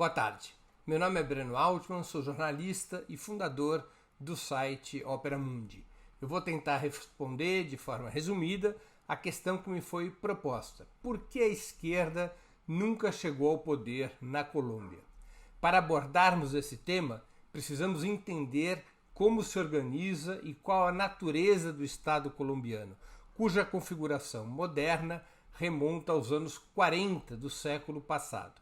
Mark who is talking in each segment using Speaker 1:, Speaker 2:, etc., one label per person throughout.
Speaker 1: Boa tarde, meu nome é Breno Altman, sou jornalista e fundador do site Opera Mundi. Eu vou tentar responder de forma resumida a questão que me foi proposta. Por que a esquerda nunca chegou ao poder na Colômbia? Para abordarmos esse tema, precisamos entender como se organiza e qual a natureza do Estado colombiano, cuja configuração moderna remonta aos anos 40 do século passado.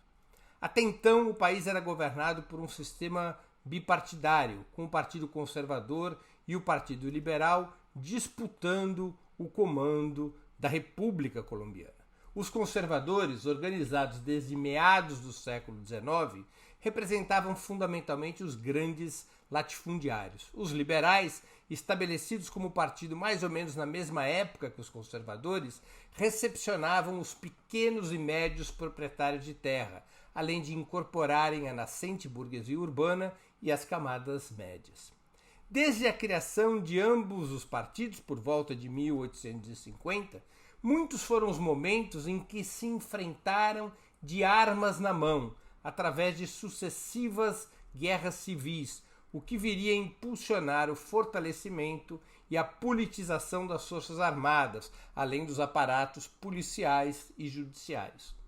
Speaker 1: Até então, o país era governado por um sistema bipartidário, com o Partido Conservador e o Partido Liberal disputando o comando da República Colombiana. Os conservadores, organizados desde meados do século XIX, representavam fundamentalmente os grandes latifundiários. Os liberais, estabelecidos como partido mais ou menos na mesma época que os conservadores, recepcionavam os pequenos e médios proprietários de terra, além de incorporarem a nascente burguesia urbana e as camadas médias. Desde a criação de ambos os partidos, por volta de 1850, muitos foram os momentos em que se enfrentaram de armas na mão, através de sucessivas guerras civis, o que viria a impulsionar o fortalecimento e a politização das forças armadas, além dos aparatos policiais e judiciários.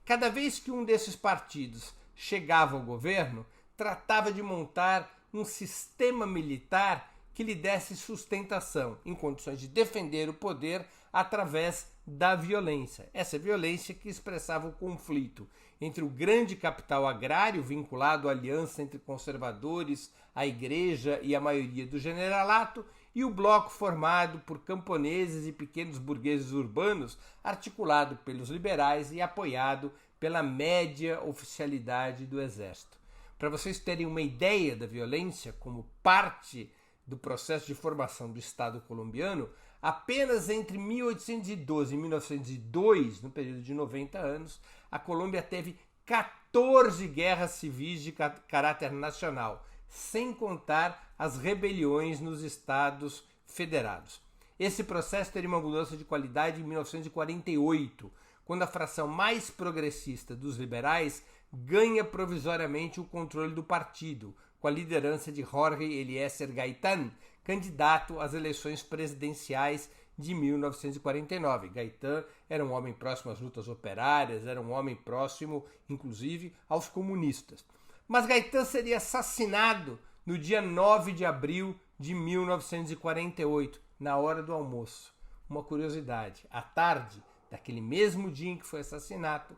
Speaker 1: Cada vez que um desses partidos chegava ao governo, tratava de montar um sistema militar que lhe desse sustentação, em condições de defender o poder através da violência. Essa violência que expressava o conflito entre o grande capital agrário, vinculado à aliança entre conservadores, a igreja e a maioria do generalato, e o bloco formado por camponeses e pequenos burgueses urbanos, articulado pelos liberais e apoiado pela média oficialidade do exército. Para vocês terem uma ideia da violência como parte do processo de formação do Estado colombiano, apenas entre 1812 e 1902, no período de 90 anos, a Colômbia teve 14 guerras civis de caráter nacional, sem contar as rebeliões nos estados federados. Esse processo teria uma mudança de qualidade em 1948, quando a fração mais progressista dos liberais ganha provisoriamente o controle do partido, com a liderança de Jorge Eliezer Gaitán, candidato às eleições presidenciais de 1949. Gaitán era um homem próximo às lutas operárias, era um homem próximo, inclusive, aos comunistas. Mas Gaitán seria assassinado no dia 9 de abril de 1948, na hora do almoço. Uma curiosidade, à tarde daquele mesmo dia em que foi assassinado,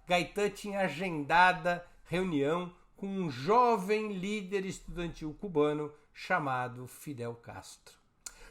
Speaker 1: Gaitán tinha agendada reunião com um jovem líder estudantil cubano chamado Fidel Castro.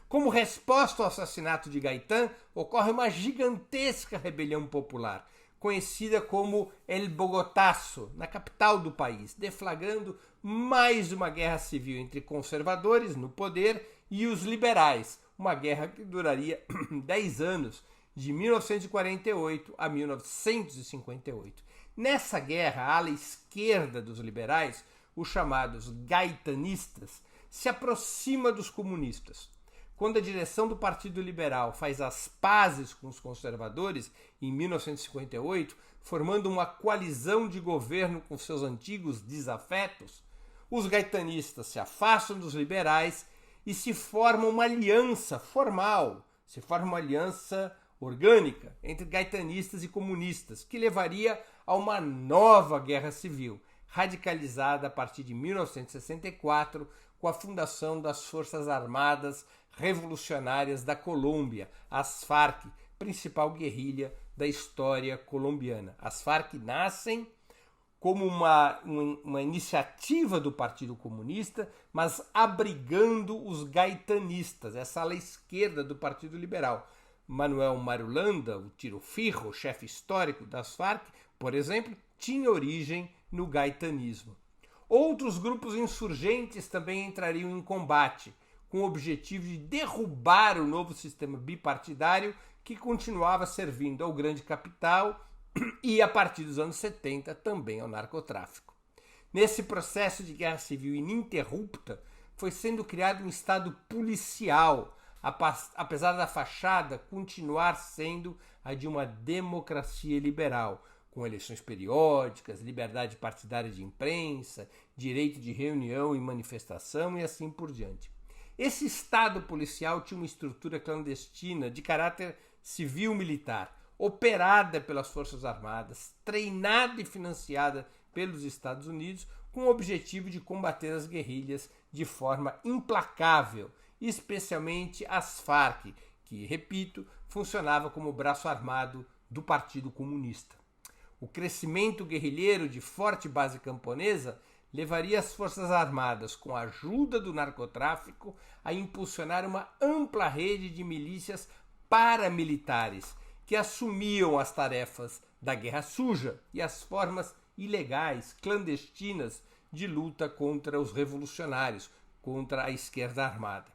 Speaker 1: Como resposta ao assassinato de Gaitán, ocorre uma gigantesca rebelião popular, conhecida como El Bogotazo, na capital do país, deflagrando mais uma guerra civil entre conservadores no poder e os liberais, uma guerra que duraria 10 anos, de 1948 a 1958. Nessa guerra, a ala esquerda dos liberais, os chamados gaitanistas, se aproxima dos comunistas. Quando a direção do Partido Liberal faz as pazes com os conservadores, em 1958, formando uma coalizão de governo com seus antigos desafetos, os gaitanistas se afastam dos liberais e se forma uma aliança formal, uma aliança orgânica entre gaitanistas e comunistas, que levaria a uma nova guerra civil, radicalizada a partir de 1964, com a fundação das Forças Armadas Revolucionárias da Colômbia, as FARC, principal guerrilha da história colombiana. As FARC nascem como uma iniciativa do Partido Comunista, mas abrigando os gaitanistas, essa ala esquerda do Partido Liberal. Manuel Marulanda, o Tiro Fijo, o chefe histórico das FARC, por exemplo, tinha origem no gaitanismo. Outros grupos insurgentes também entrariam em combate, com o objetivo de derrubar o novo sistema bipartidário que continuava servindo ao grande capital e, a partir dos anos 70, também ao narcotráfico. Nesse processo de guerra civil ininterrupta, foi sendo criado um Estado policial, apesar da fachada continuar sendo a de uma democracia liberal, com eleições periódicas, liberdade partidária de imprensa, direito de reunião e manifestação e assim por diante. Esse Estado policial tinha uma estrutura clandestina de caráter civil-militar, operada pelas Forças Armadas, treinada e financiada pelos Estados Unidos, com o objetivo de combater as guerrilhas de forma implacável, especialmente as Farc, que, repito, funcionava como braço armado do Partido Comunista. O crescimento guerrilheiro de forte base camponesa levaria as Forças Armadas, com a ajuda do narcotráfico, a impulsionar uma ampla rede de milícias paramilitares que assumiam as tarefas da guerra suja e as formas ilegais, clandestinas, de luta contra os revolucionários, contra a esquerda armada.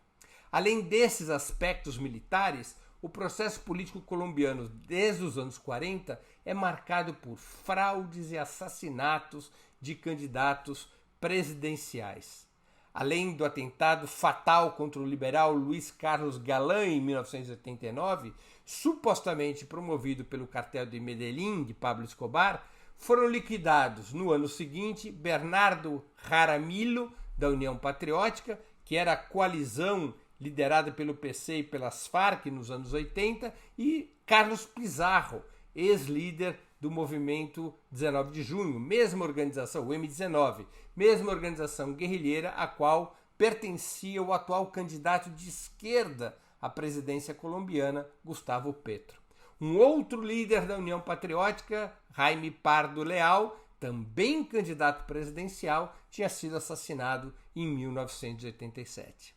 Speaker 1: Além desses aspectos militares, o processo político colombiano desde os anos 40 é marcado por fraudes e assassinatos de candidatos presidenciais. Além do atentado fatal contra o liberal Luiz Carlos Galán em 1989, supostamente promovido pelo cartel de Medellín de Pablo Escobar, foram liquidados no ano seguinte Bernardo Jaramillo, da União Patriótica, que era a coalizão liderada pelo PC e pelas Farc nos anos 80, e Carlos Pizarro, ex-líder do movimento 19 de junho, mesma organização, o M19, mesma organização guerrilheira a qual pertencia o atual candidato de esquerda à presidência colombiana, Gustavo Petro. Um outro líder da União Patriótica, Jaime Pardo Leal, também candidato presidencial, tinha sido assassinado em 1987.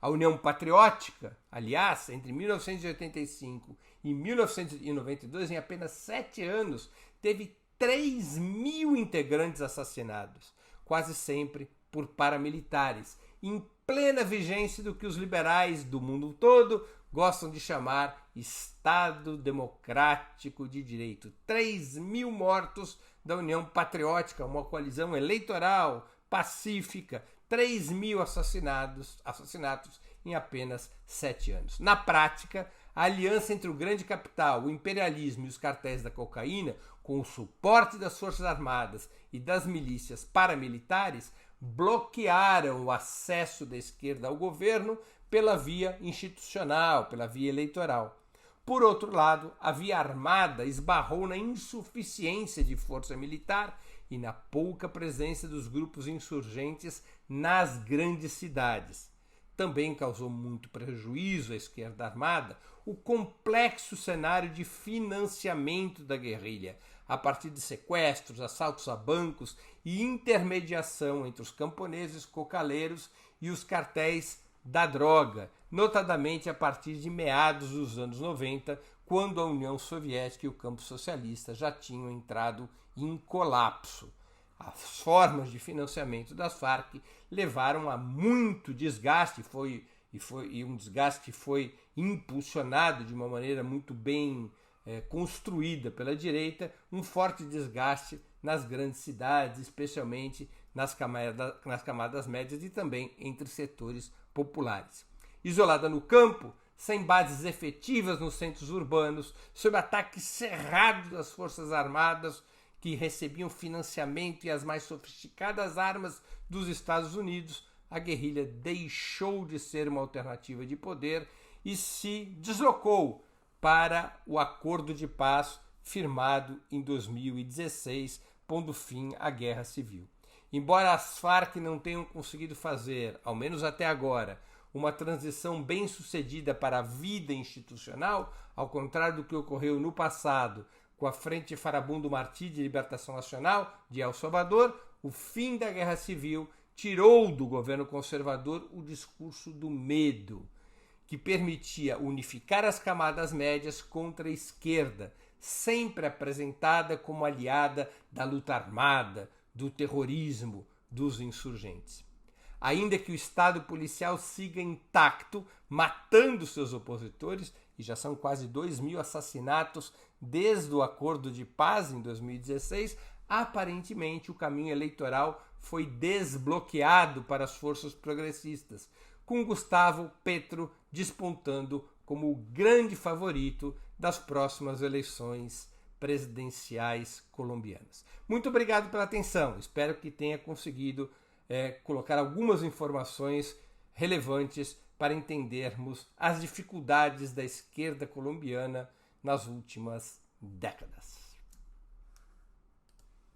Speaker 1: A União Patriótica, aliás, entre 1985 e 1992, em apenas 7 anos, teve 3.000 integrantes assassinados, quase sempre por paramilitares, em plena vigência do que os liberais do mundo todo gostam de chamar Estado Democrático de Direito. 3.000 mortos da União Patriótica, uma coalizão eleitoral pacífica, 3.000 assassinatos em apenas 7 anos. Na prática, a aliança entre o grande capital, o imperialismo e os cartéis da cocaína, com o suporte das Forças Armadas e das milícias paramilitares, bloquearam o acesso da esquerda ao governo pela via institucional, pela via eleitoral. Por outro lado, a via armada esbarrou na insuficiência de força militar e na pouca presença dos grupos insurgentes nas grandes cidades. Também causou muito prejuízo à esquerda armada o complexo cenário de financiamento da guerrilha, a partir de sequestros, assaltos a bancos e intermediação entre os camponeses cocaleiros e os cartéis da droga, notadamente a partir de meados dos anos 90, quando a União Soviética e o campo socialista já tinham entrado em colapso. As formas de financiamento das Farc levaram a muito desgaste, e um desgaste que foi impulsionado de uma maneira muito bem construída pela direita, um forte desgaste nas grandes cidades, especialmente nas camadas médias e também entre setores populares. Isolada no campo, sem bases efetivas nos centros urbanos, sob ataque cerrado das Forças Armadas, que recebiam financiamento e as mais sofisticadas armas dos Estados Unidos, a guerrilha deixou de ser uma alternativa de poder e se deslocou para o acordo de paz firmado em 2016, pondo fim à Guerra Civil. Embora as Farc não tenham conseguido fazer, ao menos até agora, uma transição bem-sucedida para a vida institucional, ao contrário do que ocorreu no passado com a Frente Farabundo Martí de Libertação Nacional de El Salvador, o fim da Guerra Civil tirou do governo conservador o discurso do medo, que permitia unificar as camadas médias contra a esquerda, sempre apresentada como aliada da luta armada, do terrorismo, dos insurgentes. Ainda que o Estado policial siga intacto, matando seus opositores, e já são quase 2.000 assassinatos desde o acordo de paz em 2016, aparentemente o caminho eleitoral foi desbloqueado para as forças progressistas, com Gustavo Petro despontando como o grande favorito das próximas eleições presidenciais colombianas. Muito obrigado pela atenção. Espero que tenha conseguido colocar algumas informações relevantes para entendermos as dificuldades da esquerda colombiana nas últimas décadas.